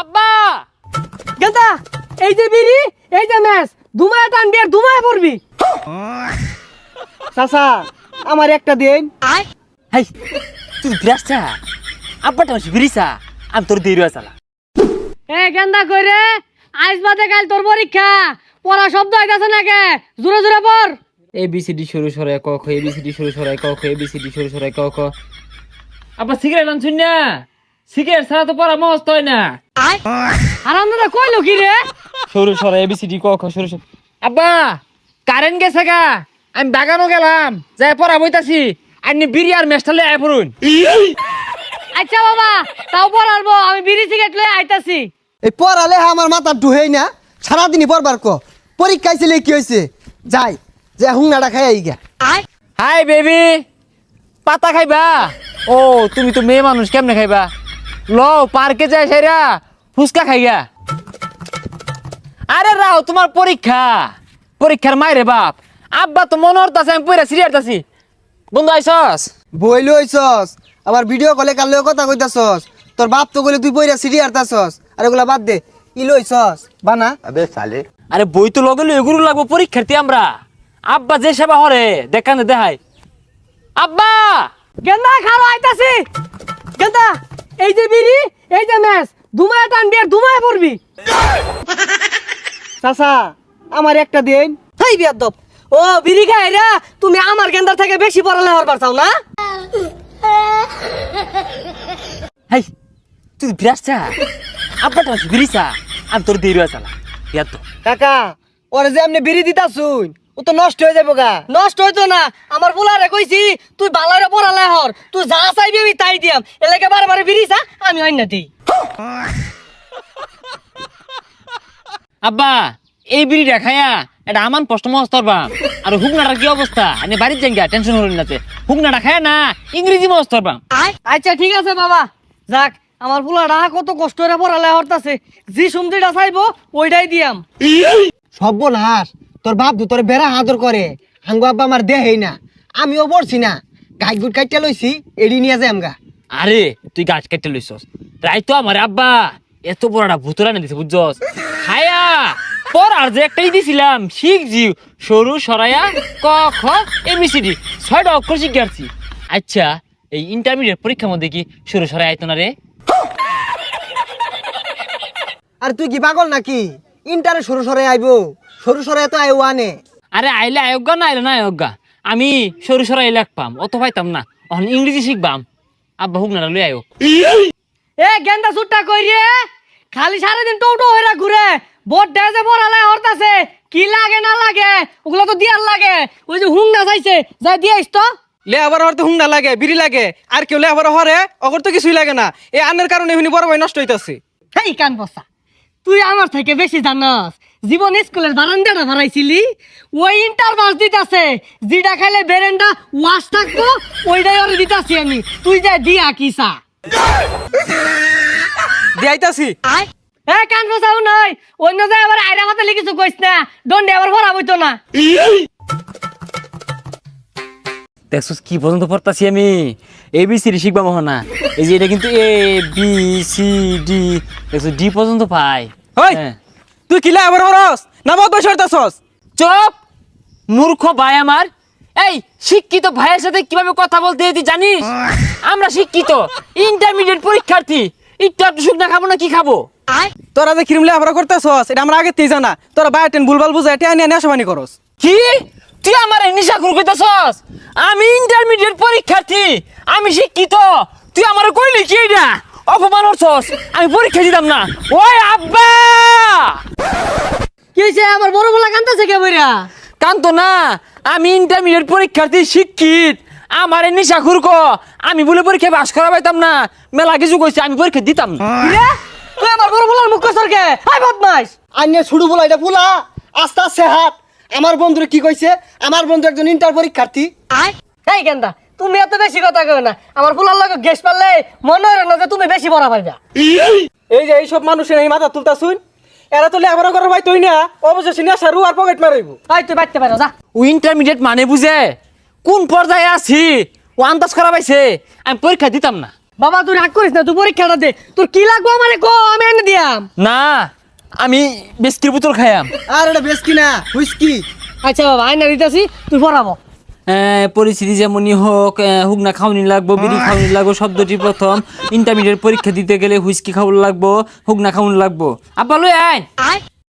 আব্বা গেন্দা এই যে বিড়ি এই যে ম্যাচ দুমায় টানবি আর দুমায় পড়বি। চাচা আমার একটা দিন। হাই তুই বিরাসা আব্বাটা হচ্ছে বিরিসা আমি তোর দেরি চালা। এ গেন্দা কইরে আইস বাদে কাল তোর পরীক্ষা পড়া শব্দ হইতাছে নাকি জোরে জোরে পড়। ABCD শুরু সরে ক খ ABCD শুরু সরে ক খ ABCD শুরু সরে ক খ। আব্বা সিগারেট আনছুন না? সিগারেট ছাড়া তো পড়া মস্ত হয় না। আরামদাদা কইলো কি রে? শুরু সরে ABCD ক খ শুরু সরে। আব্বা কারেন্ট গেছে গা, আমি বাগানও গেলাম যাই পড়া বইতাছি। আপনি বিড়ি আর মেস্টালে আয় পড়ুন। আচ্ছা বাবা তাও পড়াবো, আমি বিড়ি সিগারেট লয়ে আইতাছি। এই পড়ালে আমার মাথা ঢুহেই না, সারাদিনই পড়বার ক। পরীক্ষা ছিল কি হয়েছে যাই যে হুংনাটা খাই আই গা। হাই বেবি পাতা খাইবা? ও তুমি তো মেয়ে মানুষ, কেমনে খাইবা? ল পার্কে যাই সেরা ফুচকা খাইগা। আরে রাও তোমার পরীক্ষা, পরীক্ষার মাইরে বাপ। আব্বা তো মনে হতাছে আমি পড়া সিরিয়াসতাছি। বন্ধু আইসস? বই লইছস আবার ভিডিও কলে কার লগে কথা কইতাছস। তোর বাপ তো কইলে তুই পইরা সিডি আরতাছস। আর এগুলা বাদ দে, ই লইছস বানা। আরে বই তো লগে এগুলো লাগবো পরীক্ষার্থী আমরা। আব্বা যে সেবা হরে দেখান দেখাই। আব্বা গেন্দা খালো আইতাছি। গেন্দা এই যে বিড়ি এই যে ম্যাচ দুমায় টানবি আর দুমায় পড়বি। চাচা আমার একটা দিন। হেই বিয়াদব, ও বিড়ি খাইরা তুমি আমার গেন্দার থেকে বেশি পড়ালে হরবার চাও না? হাই তুই বিরাসা আব্বাটা হচ্ছে বিরিসা আমি তোর দেরি চালা। ইয়ার তো কাকা ওরে যে আপনি বিড়ি দিতাছুন ও তো নষ্ট হয়ে যাবো গা। নষ্ট হইতো না, আমার বুলারে কইছি তুই বালারে পড়ালে হর, তুই যা চাইবি আমি তাই দিয়াম। এলাকে বারে বারে বিড়ি চা আমি অন্য দিই। আব্বা এই বিড়িটা খায়া এটা আমার প্রশ্ন মস্তর বাম। আর হুকনাটার কি অবস্থা? আমি বাড়ির যাই টেনশন হলেন না। হুকনাটা খায় না ইংরেজি মস্তর বাম। আচ্ছা ঠিক আছে বাবা, যাক আমার বুলারা কত কষ্ট করে পড়ালে হরতাছে, যে সুমদিটা চাইবো ওইটাই দিয়াম। সর্বনাশ, তোর বাপ তো তোর বেড়া আদর করে, হাঙ্গু আব্বা আমার দেহেই না। আমিও পড়ছি না, গাই গুট কাইটা লইছি এড়ি নিয়ে যাই আমগা। আরে তুই গাছ কেটে লইছস তাই তো আমার আব্বা এত বড়টা ভুতুরা না দিছে বুঝছস। খায়া পর আর যে একটাই দিছিলাম শিখছি সরু সরাইয়া ক খ ABCD 6টা অক্ষর শিখছি। আচ্ছা এই ইন্টারমিডিয়েট পরীক্ষার মধ্যে কি সরু সরাই আইতো না রে? আর তুই কি পাগল নাকি? ইন্টারে সরু সরে আইবো, সরু সরে তো আইও আনে। আরে আইলে আয়োগা না আইলে না আয়োগা, আমি সরু সরাই লাগপাম অত পাইতাম না। এখন ইংরেজি শিখবাম। আব্বা হুক না লই আয়ো। এ গেন্দা সুট্টা কই রে, খালি সারাদিন টোটো হইরা ঘুরে বোট ডেজে পড়ালে হরতাছে। কি লাগে না লাগে ওগুলো তো দিয়ার লাগে। ওই যে হুংনা চাইছে যাই দিয়াইস তো। লে আবার হরতে হুংনা লাগে, বিড়ি লাগে, আর কেউ লে আবার হরে অগর তো কিছুই লাগে না। এই আন্নের কারণে এমনি বড় ভাই নষ্ট হইতাছে। হেই কান বসা, তুই আমার থেকে বেশি জানাস। জীবন স্কুলের বারান্দাটা বানাইছিলি, ওই ইন্টার বাস দিতাছে। যেটা খাইলে বেরেন্ডা ওয়াশ থাকবো ওইটাই ওরে দিতাছি আমি। তুই যা দিয়া কিসা দিয়াইতাছি। এ কান বসাও নয়, অন্য জায়গায় আবার আইরা মাথা লিখিস কইস না, দণ্ডে আবার ভরা বইতো না। দেখছস কি পর্যন্ত পড়তাছি আমি? ABCD শিখবা মহনা। এই যে এটা কিন্তু ABCD দেখছস D পর্যন্ত পাই। হই হ্যাঁ। তুই কিলা আবার হরস না বহুত বয়স হইতাছস? চুপ মূর্খ ভাই আমার। এই শিক্ষিত ভাইয়ের সাথে কিভাবে কথা বলতে হয় তুই জানিস? আমরা শিক্ষিত ইন্টারমিডিয়েট পরীক্ষার্থী, একটু একটু শুকনা খাবো না কি খাবো? তোরা যে কিরম লে আবার করতেছস এটা আমরা আগে তেই জানা। তোরা বায়াটেন ভুলভাল বুঝাই টেয়া নিয়ে নেশাবানি করস। কি তুই আমার নিশা কইতাছস? আমি ইন্টারমিডিয়েট পরীক্ষার্থী, আমি শিক্ষিত, তুই আমার কইলি কি এটা? অপমান করছস, আমি পরীক্ষা দিতাম না। ওই আব্বা কি হইছে? আমার বড় বলা কান্দাছে কে বইরা? কান্ত না, আমি ইন্টারমিডিয়েট পরীক্ষার্থী শিক্ষিত, আমার নিশা খুরক, আমি বলে পরীক্ষা পাস করা পাইতাম না। মেলা কিছু কইছে, আমি পরীক্ষা দিতাম না। কি রে? তুই আমার বড় বলার মুখ কসর কে? হাই বদমাইশ। আইনে ছুড়ু বলা এটা ফুলা আস্তে আস্তে হাত। আমার বন্ধুরে কি কইছে? আমার বন্ধু একজন ইন্টার পরীক্ষার্থী। এই গেন্দা তুমি এত বেশি কথা কও না। আমার ফুলার লগে গেস পারলে মনে হয় না যে তুমি বেশি বড় পাইবা। এই যে এইসব মানুষের এই মাথা তুলতাছুন, এরা তো লে আবার করে ভাই তুই না অবশেষে নেশা রু আর পকেট মারাইবো। এই তুই বাইতে পারো যা। ও ইন্টারমিডিয়েট মানে বুঝে কোন পর্যায়ে আছি ও আন্দাজ করা পাইছে, আমি পরীক্ষা দিতাম না। বাবা তুই রাগ করিস না, তুই পরীক্ষাটা দে। তোর কি লাগবো মানে কো, আমি এনে দিয়াম। খাইতাম। না আমি বিস্কির বোতল খাইয়াম। আর এটা বেশ কিনা হুইস্কি। আচ্ছা বাবা আইনা দিতেছি তুই পড়াবো। পরিস্থিতি যেমনই হোক, হুগনা খাওয়ানি লাগবো, বিড়ি খাওয়ানি লাগবো, শব্দটি প্রথম। ইন্টারমিডিয়েট পরীক্ষা দিতে গেলে হুইস্কি খাওয়ানো লাগবো, হুগনা খাওয়ানো লাগবো। আব্বা লই আয়।